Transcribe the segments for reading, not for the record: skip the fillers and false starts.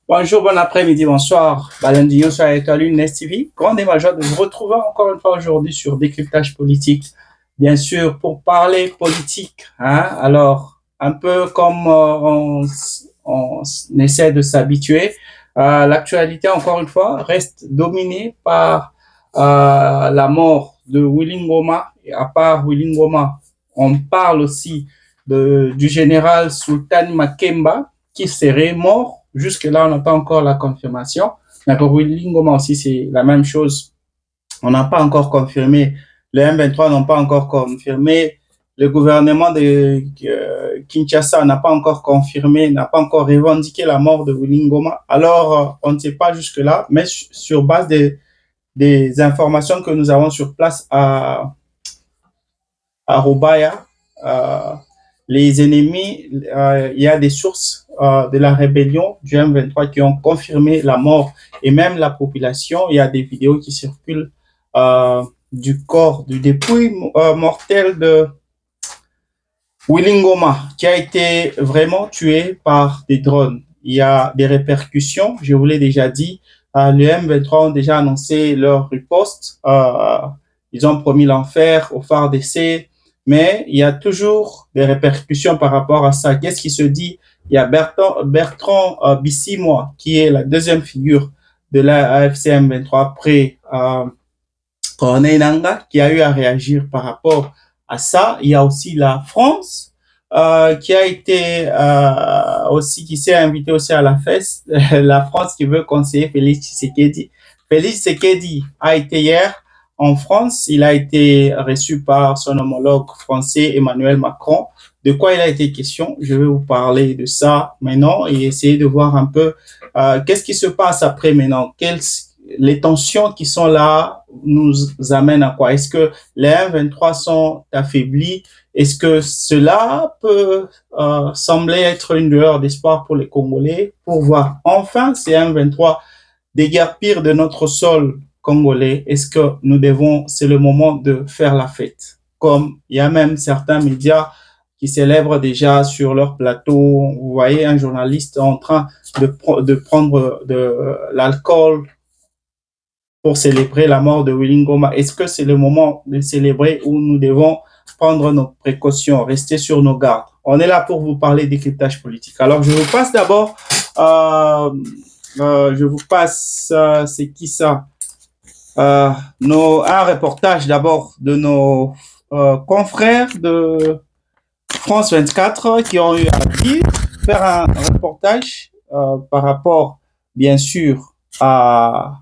Bonjour, bon après-midi, bonsoir. Balandino sur Étoile Nest TV. Grande et majeure de vous retrouver encore une fois aujourd'hui sur Décryptage politique. Bien sûr, pour parler politique. Alors, un peu comme on essaie de s'habituer, l'actualité, encore une fois, reste dominée par la mort de Willy Ngoma. Et à part Willy Ngoma, on parle aussi du général Sultan Makemba qui serait mort. Jusque-là, on n'a pas encore la confirmation. Mais pour Willy Ngoma aussi, c'est la même chose. On n'a pas encore confirmé. Les M23 n'ont pas encore confirmé. Le gouvernement de Kinshasa n'a pas encore confirmé, n'a pas encore revendiqué la mort de Willy Ngoma. Alors, on ne sait pas jusque-là, mais sur base des informations que nous avons sur place à Robaya, les ennemis, il y a des sources de la rébellion du M23 qui ont confirmé la mort et même la population. Il y a des vidéos qui circulent du corps, du dépouille mortel de Willy Ngoma qui a été vraiment tué par des drones. Il y a des répercussions, je vous l'ai déjà dit. Les M23 ont déjà annoncé leur riposte. Ils ont promis l'enfer au FARDC. Mais il y a toujours des répercussions par rapport à ça. Qu'est-ce qui se dit? Il y a Bertrand Bissimois, qui est la deuxième figure de la AFC M23 après Corneille Nangaa, qui a eu à réagir par rapport à ça. Il y a aussi la France, qui a été aussi, qui s'est invitée aussi à la fête. La France qui veut conseiller Félix Tshisekedi. Félix Tshisekedi a été hier en France, il a été reçu par son homologue français Emmanuel Macron. De quoi il a été question? Je vais vous parler de ça maintenant et essayer de voir un peu qu'est-ce qui se passe après maintenant. Les tensions qui sont là nous amènent à quoi? Est-ce que les M23 sont affaiblis? Est-ce que cela peut sembler être une lueur d'espoir pour les Congolais pour voir enfin ces M23 déguerpir de notre sol congolais? Est-ce que nous devons, c'est le moment de faire la fête? Comme il y a même certains médias qui célèbrent déjà sur leur plateau, vous voyez un journaliste en train de prendre de l'alcool pour célébrer la mort de Willy Ngoma. Est-ce que c'est le moment de célébrer ou nous devons prendre nos précautions, rester sur nos gardes? On est là pour vous parler des décryptage politique. Alors, je vous passe d'abord, c'est qui ça? Un reportage d'abord de nos confrères de France 24 qui ont eu à faire un reportage par rapport, bien sûr, à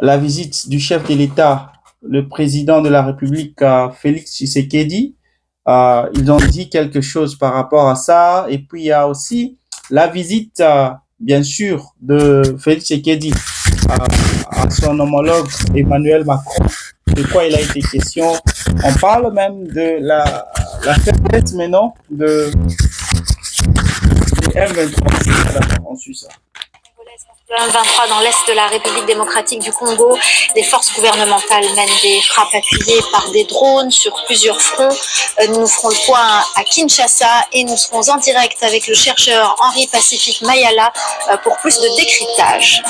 la visite du chef de l'État, le président de la République, Félix Tshisekedi. Ils ont dit quelque chose par rapport à ça. Et puis, il y a aussi la visite, bien sûr, de Félix Tshisekedi à son homologue Emmanuel Macron. De quoi il a été question? On parle même de la faiblesse maintenant de M23. On suit ça. Le 23 dans l'est de la République démocratique du Congo, des forces gouvernementales mènent des frappes appuyées par des drones sur plusieurs fronts. Nous ferons le point à Kinshasa et nous serons en direct avec le chercheur Henri Pacifique Mayala pour plus de décryptage.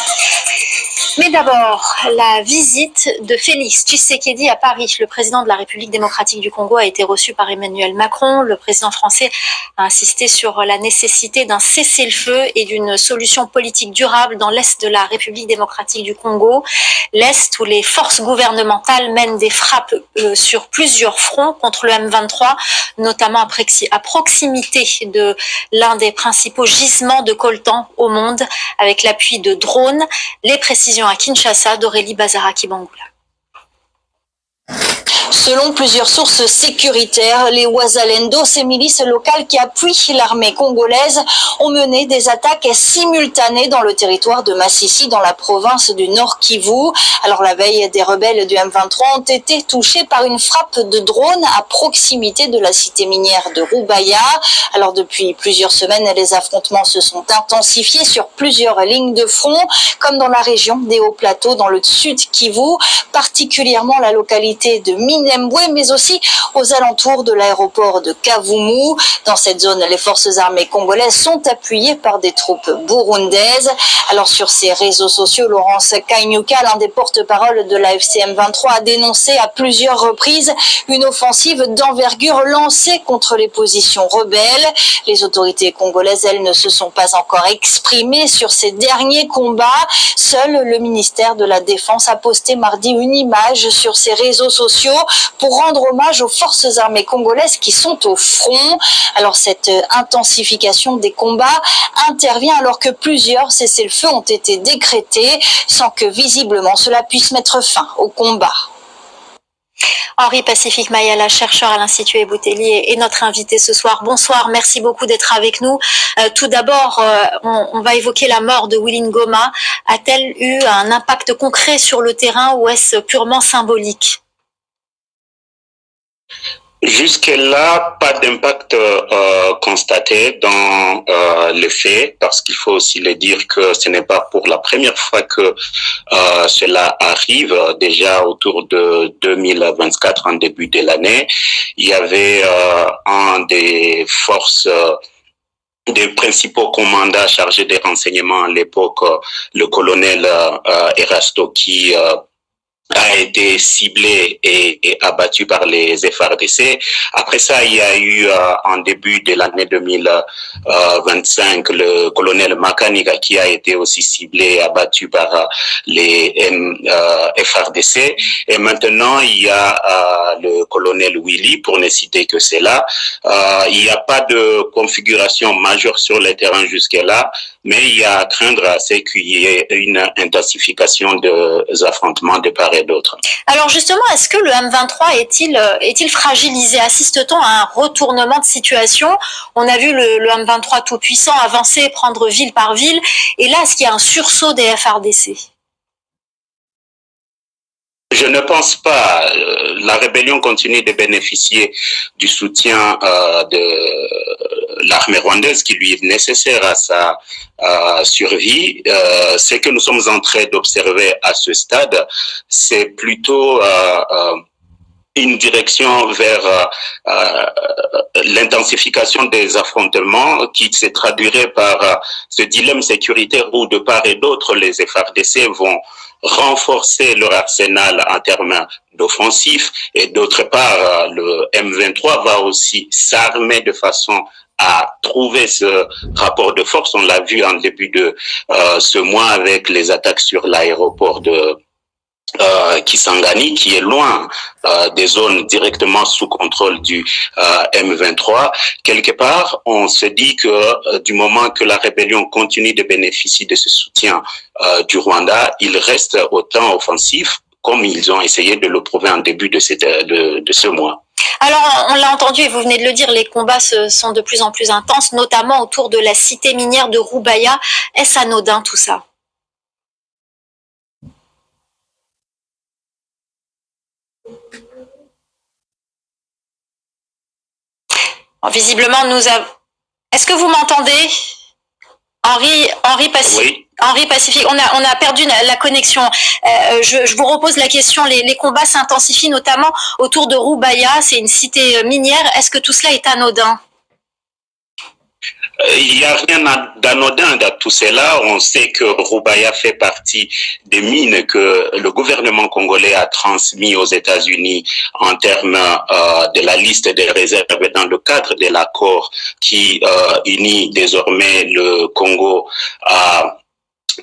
Mais d'abord, la visite de Félix Tshisekedi à Paris. Le président de la République démocratique du Congo a été reçu par Emmanuel Macron. Le président français a insisté sur la nécessité d'un cessez-le-feu et d'une solution politique durable dans l'est de la République démocratique du Congo. L'est où les forces gouvernementales mènent des frappes sur plusieurs fronts contre le M23, notamment à proximité de l'un des principaux gisements de coltan au monde, avec l'appui de drones. Les précisions à Kinshasa d'Aurélie Bazaraki-Bangoula. Selon plusieurs sources sécuritaires, les Wazalendo, ces milices locales qui appuient l'armée congolaise, ont mené des attaques simultanées dans le territoire de Massissi, dans la province du Nord Kivu. Alors la veille, des rebelles du M23 ont été touchés par une frappe de drone à proximité de la cité minière de Rubaya. Alors depuis plusieurs semaines, les affrontements se sont intensifiés sur plusieurs lignes de front, comme dans la région des Hauts-Plateaux, dans le sud Kivu, particulièrement la localité de Minembwe, mais aussi aux alentours de l'aéroport de Kavumu. Dans cette zone, les forces armées congolaises sont appuyées par des troupes burundaises. Alors sur ses réseaux sociaux, Laurence Kainyuka, l'un des porte-parole de la FCM 23, a dénoncé à plusieurs reprises une offensive d'envergure lancée contre les positions rebelles. Les autorités congolaises, elles, ne se sont pas encore exprimées sur ces derniers combats. Seul le ministère de la Défense a posté mardi une image sur ses réseaux sociaux pour rendre hommage aux forces armées congolaises qui sont au front. Alors cette intensification des combats intervient alors que plusieurs cessez-le-feu ont été décrétés sans que visiblement cela puisse mettre fin au combat. Henri Pacifique Mayala, chercheur à l'Institut Eboutelli, est notre invité ce soir. Bonsoir, merci beaucoup d'être avec nous. Tout d'abord, on va évoquer la mort de Willy Ngoma. A-t-elle eu un impact concret sur le terrain ou est-ce purement symbolique ? Jusque-là, pas d'impact constaté dans les faits, parce qu'il faut aussi le dire que ce n'est pas pour la première fois que cela arrive. Déjà autour de 2024, en début de l'année, il y avait un des forces des principaux commandants chargés des renseignements à l'époque, le colonel Erasto, qui a été ciblé et abattu par les FARDC. Après ça, il y a eu en début de l'année 2025 le colonel Makanika qui a été aussi ciblé et abattu par les FARDC. Et maintenant, il y a le colonel Willy, pour ne citer que cela. Il n'y a pas de configuration majeure sur le terrain jusque-là, mais il y a à craindre à ce qu'il y ait une intensification des affrontements de part et d'autre. Alors justement, est-ce que le M23 est-il fragilisé? Assiste-t-on à un retournement de situation? On a vu le M23 tout puissant avancer, prendre ville par ville, et là, est-ce qu'il y a un sursaut des FARDC? Je ne pense pas. La rébellion continue de bénéficier du soutien de l'armée rwandaise qui lui est nécessaire à sa survie. Ce que nous sommes en train d'observer à ce stade, c'est plutôt une direction vers l'intensification des affrontements qui se traduirait par ce dilemme sécuritaire où de part et d'autre les FARDC vont renforcer leur arsenal en termes d'offensif et d'autre part le M23 va aussi s'armer de façon à trouver ce rapport de force. On l'a vu en début de ce mois avec les attaques sur l'aéroport de Kisangani, qui est loin des zones directement sous contrôle du M23. Quelque part, on se dit que du moment que la rébellion continue de bénéficier de ce soutien du Rwanda, il reste autant offensif comme ils ont essayé de le prouver en début de ce mois. Alors, on l'a entendu et vous venez de le dire, les combats sont de plus en plus intenses, notamment autour de la cité minière de Rubaya. Est-ce anodin tout ça? Visiblement, Est-ce que vous m'entendez, Henri Pacifique? Oui. Henri Pacifique, on a perdu la connexion. Je vous repose la question. Les combats s'intensifient notamment autour de Rubaya. C'est une cité minière. Est-ce que tout cela est anodin? Il n'y a rien d'anodin dans tout cela. On sait que Rubaya fait partie des mines que le gouvernement congolais a transmis aux États-Unis en termes de la liste des réserves dans le cadre de l'accord qui unit désormais le Congo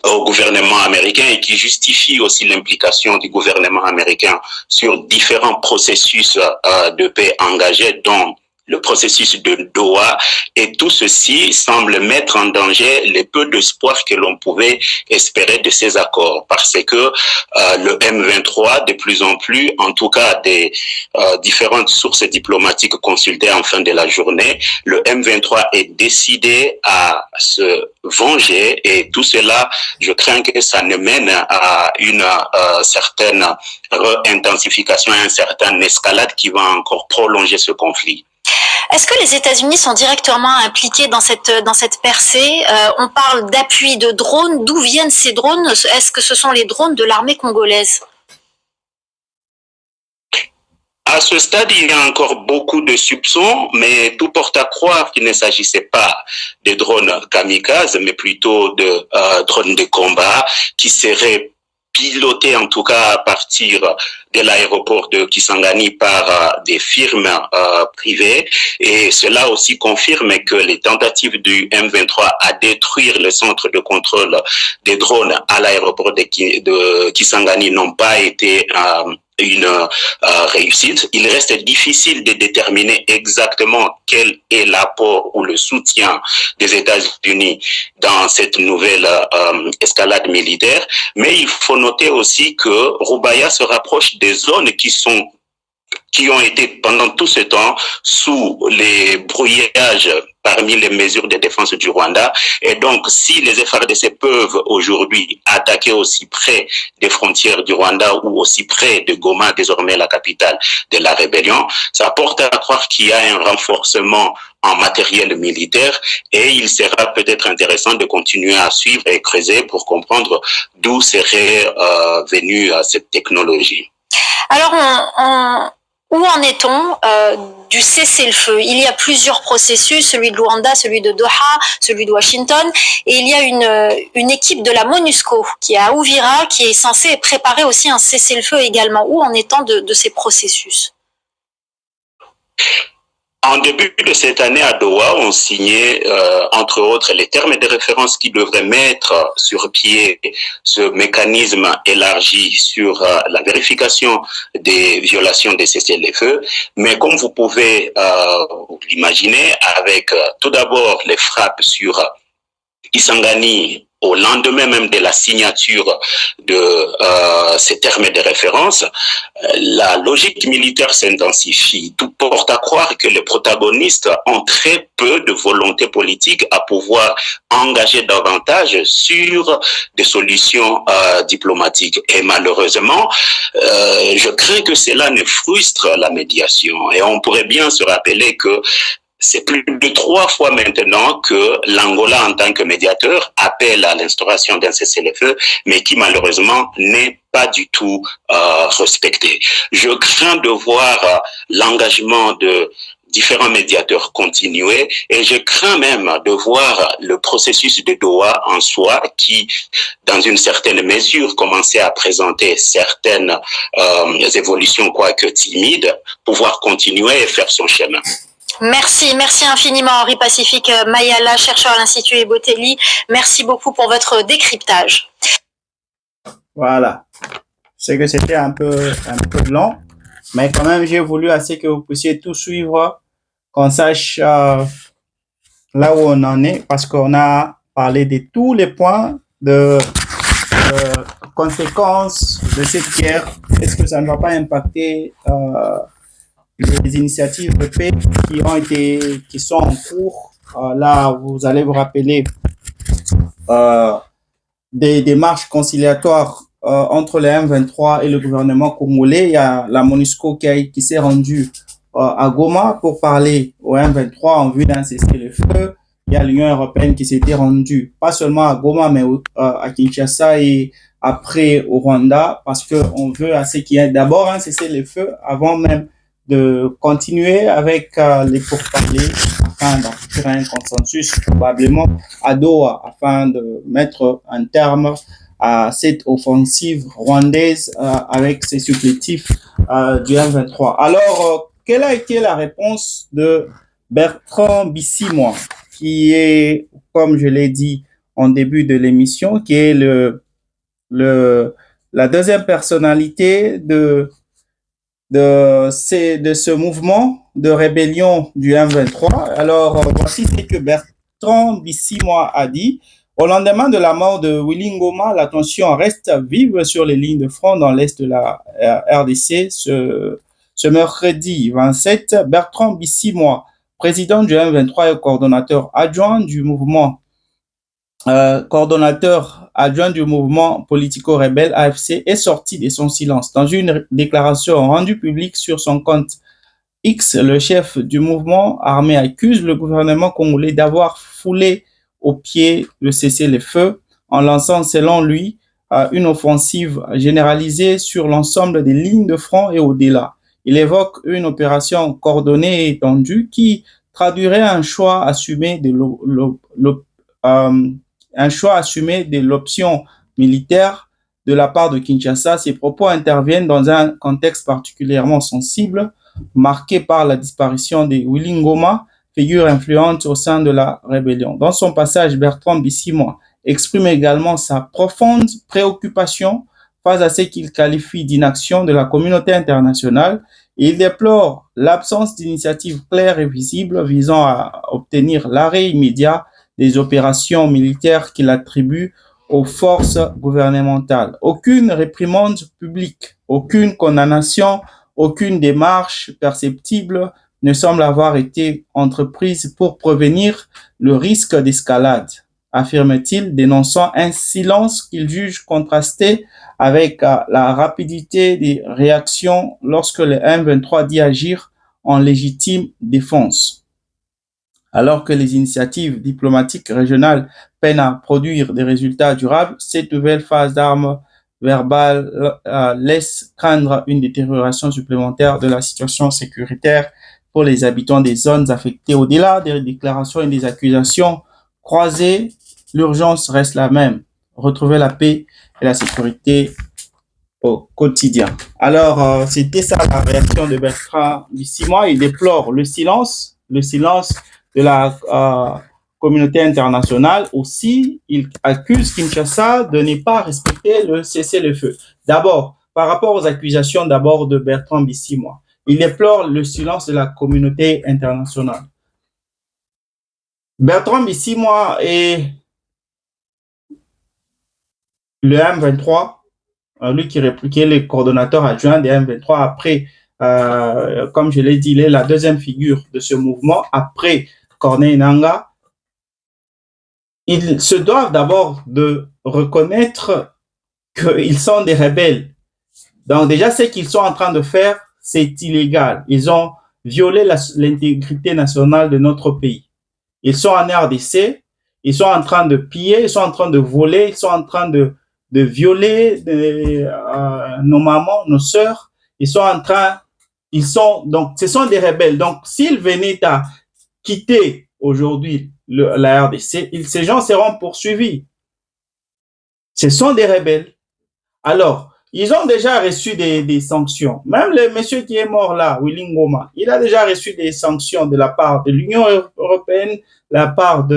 au gouvernement américain et qui justifie aussi l'implication du gouvernement américain sur différents processus de paix engagés, dont le processus de Doha, et tout ceci semble mettre en danger les peu d'espoir que l'on pouvait espérer de ces accords, parce que le M23, de plus en plus, en tout cas des différentes sources diplomatiques consultées en fin de la journée, le M23 est décidé à se venger, et tout cela, je crains que ça ne mène à une certaine intensification, à une certaine escalade qui va encore prolonger ce conflit. Est-ce que les États-Unis sont directement impliqués dans cette percée? On parle d'appui de drones. D'où viennent ces drones? Est-ce que ce sont les drones de l'armée congolaise? À ce stade, il y a encore beaucoup de soupçons, mais tout porte à croire qu'il ne s'agissait pas de drones kamikazes, mais plutôt de drones de combat qui seraient pilotés en tout cas à partir de l'aéroport de Kisangani par des firmes privées, et cela aussi confirme que les tentatives du M23 à détruire le centre de contrôle des drones à l'aéroport de Kisangani n'ont pas été une réussite. Il reste difficile de déterminer exactement quel est l'apport ou le soutien des États-Unis dans cette nouvelle escalade militaire, mais il faut noter aussi que Roubaïa se rapproche des zones qui ont été pendant tout ce temps sous les brouillages parmi les mesures de défense du Rwanda. Et donc, si les FARDC peuvent aujourd'hui attaquer aussi près des frontières du Rwanda ou aussi près de Goma, désormais la capitale de la rébellion, ça porte à croire qu'il y a un renforcement en matériel militaire, et il sera peut-être intéressant de continuer à suivre et creuser pour comprendre d'où serait venue cette technologie. Alors, où en est-on du cessez-le-feu? Il y a plusieurs processus, celui de Luanda, celui de Doha, celui de Washington, et il y a une équipe de la MONUSCO qui est à Uvira, qui est censée préparer aussi un cessez-le-feu également. Où en est-on de ces processus? En début de cette année à Doha, on signait, entre autres, les termes de référence qui devraient mettre sur pied ce mécanisme élargi sur la vérification des violations des cessez-le-feu. Mais comme vous pouvez l'imaginer, avec tout d'abord les frappes sur Kisangani, au lendemain même de la signature de ces termes de référence, la logique militaire s'intensifie. Tout porte à croire que les protagonistes ont très peu de volonté politique à pouvoir engager davantage sur des solutions diplomatiques. Et malheureusement, je crains que cela ne frustre la médiation. Et on pourrait bien se rappeler que c'est plus de 3 fois maintenant que l'Angola, en tant que médiateur, appelle à l'instauration d'un cessez-le-feu, mais qui malheureusement n'est pas du tout respecté. Je crains de voir l'engagement de différents médiateurs continuer, et je crains même de voir le processus de Doha en soi qui, dans une certaine mesure, commençait à présenter certaines évolutions, quoique timides, pouvoir continuer et faire son chemin. Merci infiniment Henri Pacifique Mayala, chercheur à l'Institut Ebotelli. Merci beaucoup pour votre décryptage. Voilà. C'est que c'était un peu long, mais quand même, j'ai voulu assez que vous puissiez tout suivre, qu'on sache là où on en est, parce qu'on a parlé de tous les points de conséquences de cette guerre. Est-ce que ça ne va pas impacter les initiatives de paix qui sont en cours? Là, vous allez vous rappeler des démarches conciliatoires entre le M23 et le gouvernement congolais. Il y a la MONUSCO qui s'est rendue à Goma pour parler au M23 en vue d'un cessez-le-feu. Il y a l'Union européenne qui s'était rendue pas seulement à Goma, mais à Kinshasa et après au Rwanda, parce qu'on veut à ce qu'il y ait d'abord un cessez-le-feu avant même de continuer avec les pourparlers afin d'arriver à un consensus probablement à Doha afin de mettre un terme à cette offensive rwandaise avec ses supplétifs du M23. Alors, quelle a été la réponse de Bertrand Bissimois, qui est, comme je l'ai dit en début de l'émission, qui est la deuxième personnalité de ce mouvement de rébellion du M23. Alors, voici ce que Bertrand Bisimwa a dit. Au lendemain de la mort de Willy Ngoma, la tension reste vive sur les lignes de front dans l'est de la RDC. Ce mercredi 27, Bertrand Bisimwa, président du M23 et coordonnateur adjoint du mouvement politico-rebelle AFC, est sorti de son silence. Dans une déclaration rendue publique sur son compte X, le chef du mouvement armé accuse le gouvernement congolais d'avoir foulé au pied le cessez-le-feu en lançant, selon lui, une offensive généralisée sur l'ensemble des lignes de front et au-delà. Il évoque une opération coordonnée et étendue qui traduirait un choix assumé de l'option militaire de la part de Kinshasa. Ces propos interviennent dans un contexte particulièrement sensible, marqué par la disparition de Willy Ngoma, figure influente au sein de la rébellion. Dans son passage, Bertrand Bisimwa exprime également sa profonde préoccupation face à ce qu'il qualifie d'inaction de la communauté internationale. Il déplore l'absence d'initiatives claires et visibles visant à obtenir l'arrêt immédiat des opérations militaires qu'il attribue aux forces gouvernementales. Aucune réprimande publique, aucune condamnation, aucune démarche perceptible ne semble avoir été entreprise pour prévenir le risque d'escalade, affirme-t-il, dénonçant un silence qu'il juge contrasté avec la rapidité des réactions lorsque le M23 dit agir en légitime défense. Alors que les initiatives diplomatiques régionales peinent à produire des résultats durables, cette nouvelle phase d'armes verbales laisse craindre une détérioration supplémentaire de la situation sécuritaire pour les habitants des zones affectées. Au-delà des déclarations et des accusations croisées, l'urgence reste la même: retrouver la paix et la sécurité au quotidien. Alors, c'était ça la réaction de Bertrand Bisimwa. Il déplore le silence de la communauté internationale. Aussi, il accuse Kinshasa de ne pas respecter le cessez-le-feu. D'abord, par rapport aux accusations de Bertrand Bisimwa, il déplore le silence de la communauté internationale. Bertrand Bisimwa et le M23, lui qui est le coordonnateur adjoint des M23, après, comme je l'ai dit, il est la deuxième figure de ce mouvement, après Corneille Nangaa. Ils se doivent d'abord de reconnaître qu'ils sont des rebelles. Donc déjà, ce qu'ils sont en train de faire, c'est illégal. Ils ont violé l'intégrité nationale de notre pays. Ils sont en RDC, ils sont en train de piller, ils sont en train de voler, ils sont en train de violer nos mamans, nos sœurs. Donc, ce sont des rebelles. Donc, s'ils venaient à quitter aujourd'hui la RDC, ces gens seront poursuivis. Ce sont des rebelles. Alors, ils ont déjà reçu des sanctions. Même le monsieur qui est mort là, Willy Ngoma, il a déjà reçu des sanctions de la part de l'Union européenne, de la part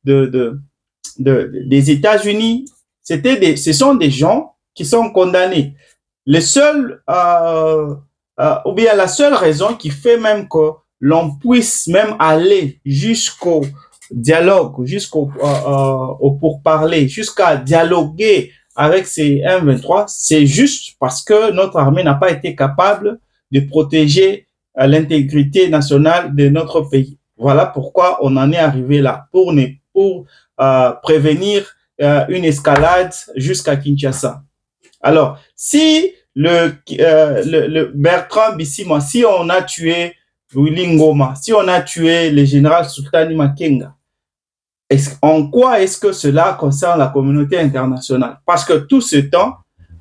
des États-Unis. Ce sont des gens qui sont condamnés. La seule raison qui fait même que l'on puisse même aller jusqu'au dialogue, au pourparler, jusqu'à dialoguer avec ces M23, c'est juste parce que notre armée n'a pas été capable de protéger l'intégrité nationale de notre pays. Voilà pourquoi on en est arrivé là, pour prévenir une escalade jusqu'à Kinshasa. Alors, si le Bertrand Bisimwa, si on a tué Willy Ngoma, si on a tué le général Sultani Makenga, en quoi est-ce que cela concerne la communauté internationale? Parce que tout ce temps,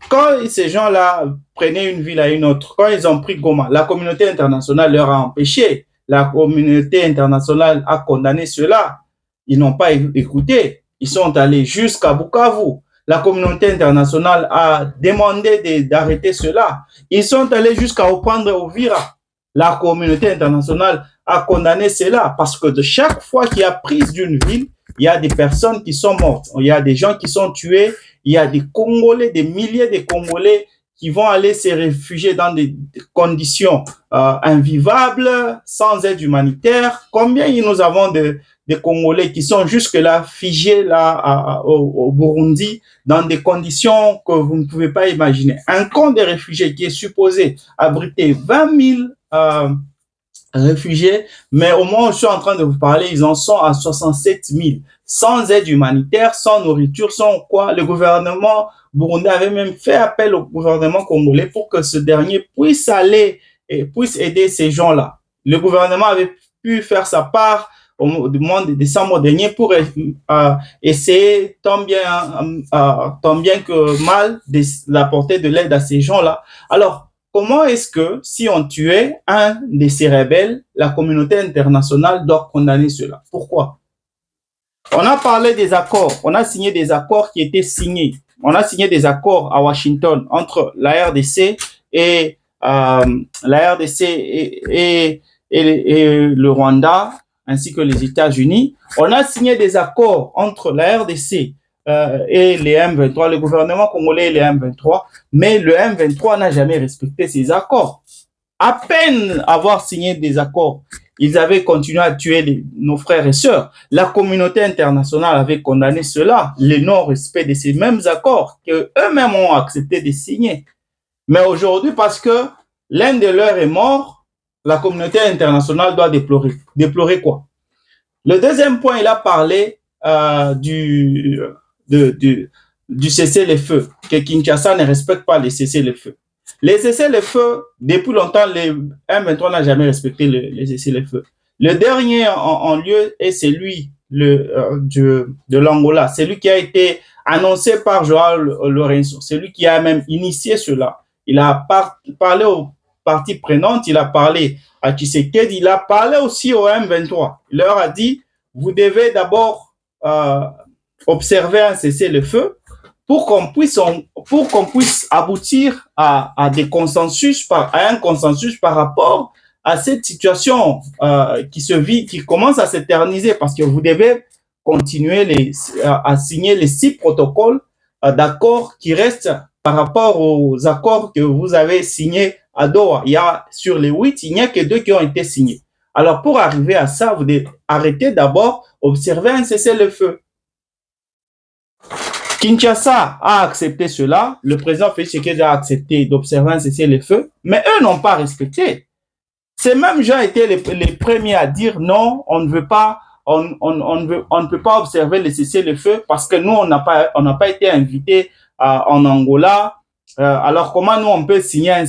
quand ces gens-là prenaient une ville à une autre, quand ils ont pris Goma, la communauté internationale leur a empêché. La communauté internationale a condamné cela. Ils n'ont pas écouté. Ils sont allés jusqu'à Bukavu. La communauté internationale a demandé d'arrêter cela. Ils sont allés jusqu'à Opandre Ovira. La communauté internationale a condamné cela parce que de chaque fois qu'il y a prise d'une ville, il y a des personnes qui sont mortes. Il y a des gens qui sont tués. Il y a des Congolais, des milliers de Congolais qui vont aller se réfugier dans des conditions invivables, sans aide humanitaire. Combien nous avons de Congolais qui sont jusque-là figés là au Burundi dans des conditions que vous ne pouvez pas imaginer. Un camp de réfugiés qui est supposé abriter 20 000 réfugiés, mais au moment où je suis en train de vous parler, ils en sont à 67 000, sans aide humanitaire, sans nourriture, sans quoi. Le gouvernement burundais avait même fait appel au gouvernement congolais pour que ce dernier puisse aller et puisse aider ces gens-là. Le gouvernement avait pu faire sa part au mois de décembre dernier pour essayer tant bien que mal d'apporter de l'aide à ces gens-là. Alors, comment est-ce que, si on tuait un de ces rebelles, la communauté internationale doit condamner cela? Pourquoi? On a parlé des accords, on a signé des accords qui étaient signés. On a signé des accords à Washington entre la RDC et le Rwanda, ainsi que les États-Unis. On a signé des accords entre la RDC et les M23, le gouvernement congolais et les M23, mais le M23 n'a jamais respecté ces accords. À peine avoir signé des accords, ils avaient continué à tuer nos frères et sœurs. La communauté internationale avait condamné cela, le non-respect de ces mêmes accords qu'eux-mêmes ont accepté de signer. Mais aujourd'hui, parce que l'un de leurs est mort, la communauté internationale doit déplorer. Déplorer quoi? Le deuxième point, il a parlé du cessez-le-feu, que Kinshasa ne respecte pas les cessez-le-feu. Les cessez-le-feu, depuis longtemps, les M23 n'a jamais respecté les cessez-le-feu. Le dernier en lieu est celui de l'Angola, celui qui a été annoncé par Joao Lourenço, celui qui a même initié cela. Il a parlé aux parties prenantes, il a parlé à Tshisekedi, il a parlé aussi au M23. Il leur a dit, vous devez d'abord observer un cessez-le-feu pour qu'on puisse aboutir à un consensus par rapport à cette situation qui commence à s'éterniser, parce que vous devez continuer à signer les 6 protocoles d'accords qui restent par rapport aux accords que vous avez signés à Doha. Sur les 8, il n'y a que 2 qui ont été signés. Alors, pour arriver à ça, vous devez arrêter d'abord, observer un cessez-le-feu. Kinshasa a accepté cela, le président Félix Tshisekedi a accepté d'observer un cessez-le-feu, mais eux n'ont pas respecté. Ces mêmes gens étaient les premiers à dire non, on ne veut pas, on ne peut pas observer le cessez-le-feu parce que nous, on n'a pas été invités en Angola. Alors comment nous on peut signer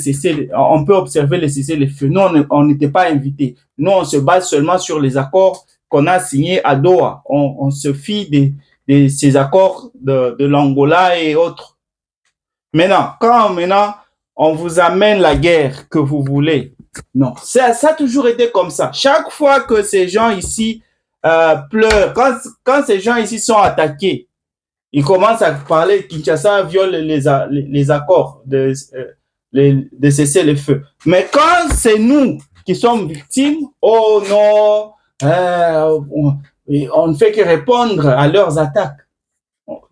on peut observer le cessez-le-feu? Nous, on n'était pas invités. Nous, on se base seulement sur les accords qu'on a signés à Doha. On se fie de ces accords de l'Angola et autres. Maintenant, quand on vous amène la guerre que vous voulez, non, ça a toujours été comme ça. Chaque fois que ces gens ici pleurent, quand ces gens ici sont attaqués, ils commencent à parler, Kinshasa viole les accords de cessez-le-feu. Mais quand c'est nous qui sommes victimes, oh non, on ne fait que répondre à leurs attaques.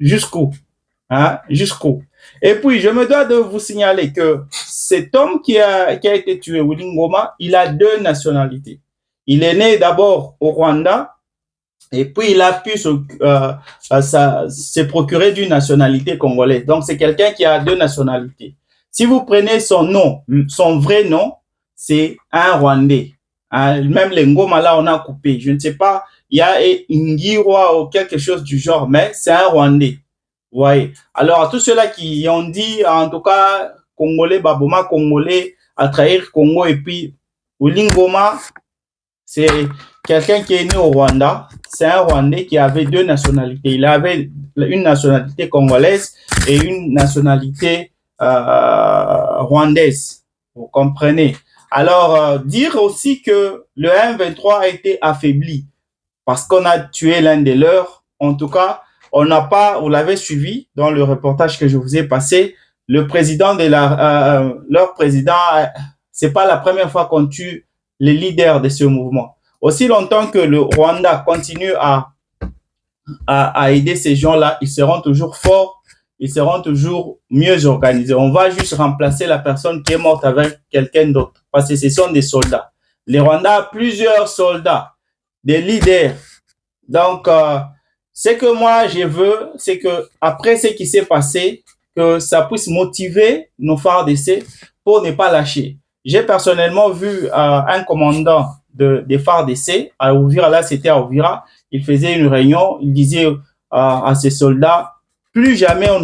Jusqu'où? Jusqu'où? Et puis, je me dois de vous signaler que cet homme qui a été tué, Willy Ngoma, il a 2 nationalités. Il est né d'abord au Rwanda, et puis il a pu se procurer d'une nationalité congolaise. Donc, c'est quelqu'un qui a 2 nationalités. Si vous prenez son nom, son vrai nom, c'est un Rwandais. Même les Ngoma, là, on a coupé. Je ne sais pas, il y a Ingirwa ou quelque chose du genre, mais c'est un Rwandais. Vous voyez. Alors, à tous ceux-là qui ont dit, en tout cas, Congolais, Baboma, Congolais, à trahir Congo, et puis Willy Ngoma, c'est quelqu'un qui est né au Rwanda. C'est un Rwandais qui avait 2 nationalités. Il avait une nationalité congolaise et une nationalité rwandaise. Vous comprenez? Alors, dire aussi que le M23 a été affaibli parce qu'on a tué l'un des leurs. En tout cas, on n'a pas, vous l'avez suivi dans le reportage que je vous ai passé, le président leur président, c'est pas la première fois qu'on tue les leaders de ce mouvement. Aussi longtemps que le Rwanda continue à aider ces gens-là, ils seront toujours forts ils seront toujours mieux organisés. On va juste remplacer la personne qui est morte avec quelqu'un d'autre parce que ce sont des soldats. Les Rwandais a plusieurs soldats, des leaders. Donc, ce que moi je veux, c'est que après ce qui s'est passé, que ça puisse motiver nos FARDC pour ne pas lâcher. J'ai personnellement vu un commandant des FARDC à Ouvira, là c'était à Ouvira, il faisait une réunion, il disait à ses soldats, plus jamais on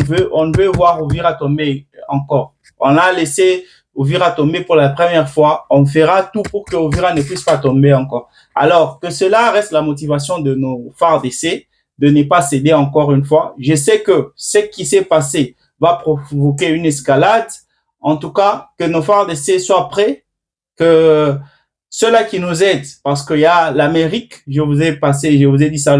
ne veut voir Ouvira tomber encore. On a laissé Ouvira tomber pour la première fois, on fera tout pour que Ouvira ne puisse pas tomber encore. Alors que cela reste la motivation de nos FARDC, de ne pas céder encore une fois. Je sais que ce qui s'est passé va provoquer une escalade. En tout cas, que nos FARDC soient prêts, que ceux-là qui nous aident, parce qu'il y a l'Amérique, je vous ai dit ça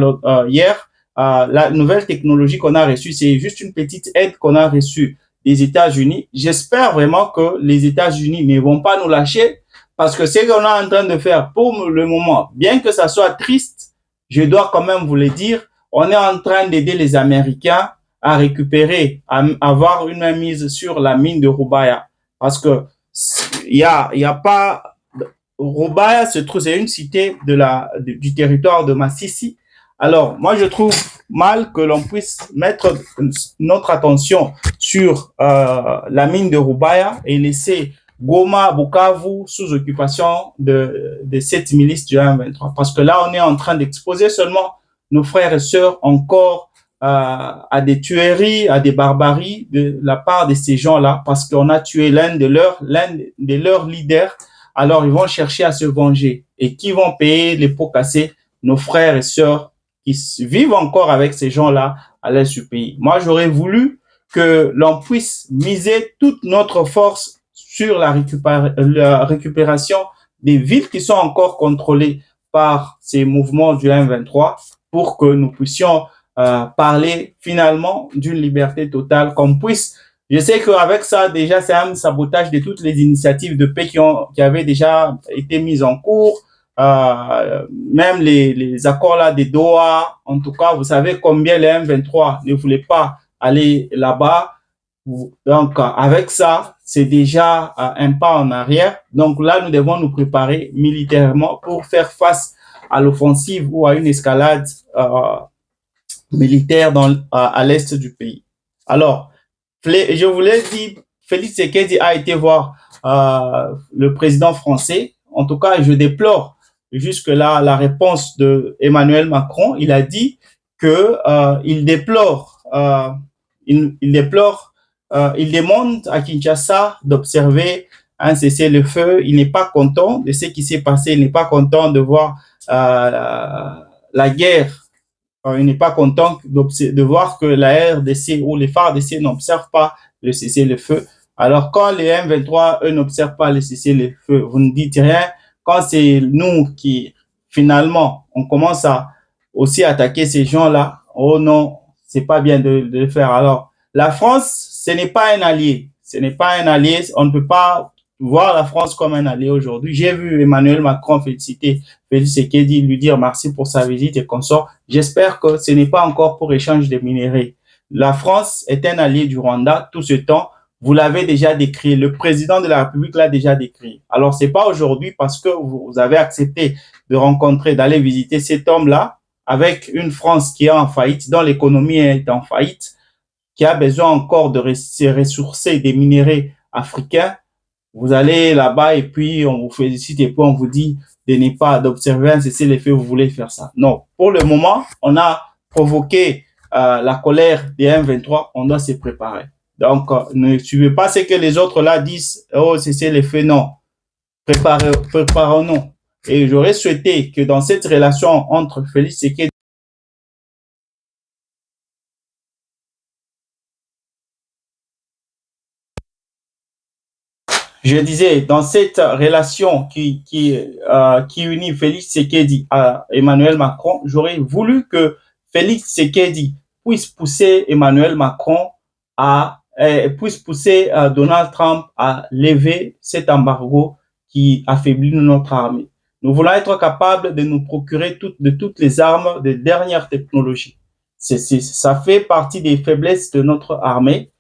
hier, la nouvelle technologie qu'on a reçue, c'est juste une petite aide qu'on a reçue des États-Unis. J'espère vraiment que les États-Unis ne vont pas nous lâcher, parce que ce qu'on est en train de faire pour le moment, bien que ça soit triste, je dois quand même vous le dire, on est en train d'aider les Américains à récupérer, à avoir une mise sur la mine de Rubaya. Parce que il y a pas, Rubaya se trouve, c'est une cité du territoire de Massissi. Alors, moi, je trouve mal que l'on puisse mettre notre attention sur la mine de Rubaya et laisser Goma, Bukavu sous occupation de cette milice du M23. Parce que là, on est en train d'exposer seulement nos frères et sœurs encore à des tueries, à des barbaries de la part de ces gens-là, parce qu'on a tué l'un de leurs leaders. Alors, ils vont chercher à se venger. Et qui vont payer les pots cassés? Nos frères et sœurs qui vivent encore avec ces gens-là à l'est du pays. Moi, j'aurais voulu que l'on puisse miser toute notre force sur la récupération des villes qui sont encore contrôlées par ces mouvements du M23 pour que nous puissions parler finalement d'une liberté totale, qu'on puisse. Je sais qu'avec ça, déjà, c'est un sabotage de toutes les initiatives de paix qui avaient déjà été mises en cours. Même les accords là des Doha, en tout cas, vous savez combien les M23 ne voulaient pas aller là-bas. Donc, avec ça, c'est déjà un pas en arrière. Donc là, nous devons nous préparer militairement pour faire face à l'offensive ou à une escalade militaire à l'est du pays. Alors, je vous l'ai dit, Félix Tshisekedi a été voir le président français. En tout cas, je déplore jusque-là la réponse de Emmanuel Macron. Il a dit que il demande à Kinshasa d'observer un cessez-le-feu. Il n'est pas content de ce qui s'est passé. Il n'est pas content de voir la guerre. Il n'est pas content de voir que la RDC ou les FARDC n'observent pas le cessez-le-feu. Alors, quand les M23, eux, n'observent pas le cessez-le-feu, vous ne dites rien. Quand c'est nous qui, finalement, on commence à aussi attaquer ces gens-là, oh non, c'est pas bien de le faire. Alors, la France, ce n'est pas un allié. Ce n'est pas un allié. On ne peut pas voir la France comme un allié aujourd'hui. J'ai vu Emmanuel Macron féliciter Félix Tshisekedi, lui dire merci pour sa visite et consort. J'espère que ce n'est pas encore pour échange de minerais. La France est un allié du Rwanda tout ce temps. Vous l'avez déjà décrit. Le président de la République l'a déjà décrit. Alors, c'est pas aujourd'hui parce que vous avez accepté de rencontrer, d'aller visiter cet homme-là avec une France qui est en faillite, dont l'économie est en faillite, qui a besoin encore de se ressourcer des minéraux africains. Vous allez là-bas et puis on vous félicite et puis on vous dit de ne pas d'observer un cessez-le-feu, vous voulez faire ça. Non, pour le moment, on a provoqué la colère des M23, on doit se préparer. Donc, ne suivez pas ce que les autres là disent, oh, cessez-le-feu, non. Préparons-nous. Et j'aurais souhaité que dans cette relation entre Félix Tshisekedi je disais, dans cette relation qui unit Félix Tshisekedi à Emmanuel Macron, j'aurais voulu que Félix Tshisekedi puisse pousser Emmanuel Macron puisse pousser Donald Trump à lever cet embargo qui affaiblit notre armée. Nous voulons être capables de nous procurer toutes les armes de dernière technologie. Ça fait partie des faiblesses de notre armée.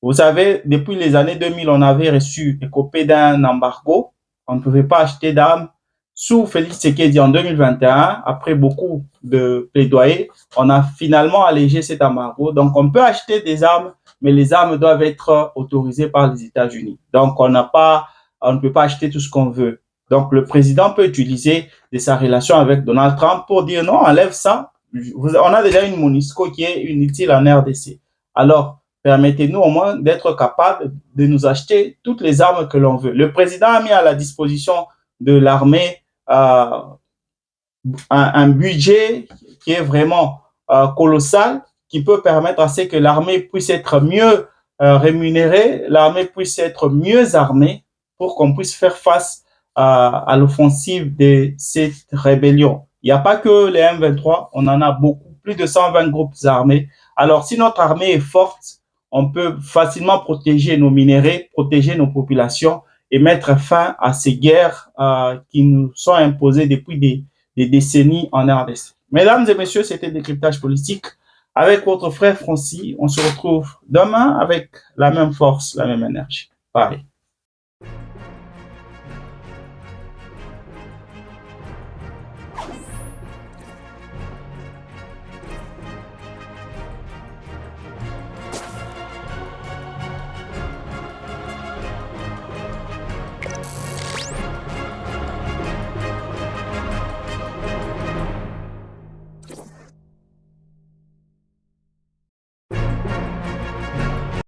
Vous savez, depuis les années 2000, on avait reçu, écopé d'un embargo. On ne pouvait pas acheter d'armes. Sous Félix Tshisekedi en 2021, après beaucoup de plaidoyer, on a finalement allégé cet embargo. Donc, on peut acheter des armes, mais les armes doivent être autorisées par les États-Unis. Donc, on ne peut pas acheter tout ce qu'on veut. Donc, le président peut utiliser de sa relation avec Donald Trump pour dire non, enlève ça. On a déjà une MONUSCO qui est inutile en RDC. Alors, permettez-nous au moins d'être capables de nous acheter toutes les armes que l'on veut. Le président a mis à la disposition de l'armée un budget qui est vraiment colossal, qui peut permettre à ce que l'armée puisse être mieux rémunérée, l'armée puisse être mieux armée pour qu'on puisse faire face à l'offensive de cette rébellion. Il n'y a pas que les M23, on en a beaucoup, plus de 120 groupes armés. Alors, si notre armée est forte, on peut facilement protéger nos minéraux, protéger nos populations et mettre fin à ces guerres qui nous sont imposées depuis des décennies en RDC. Mesdames et messieurs, c'était Décryptage politique avec votre frère Francis. On se retrouve demain avec la même force, la même énergie. Bye.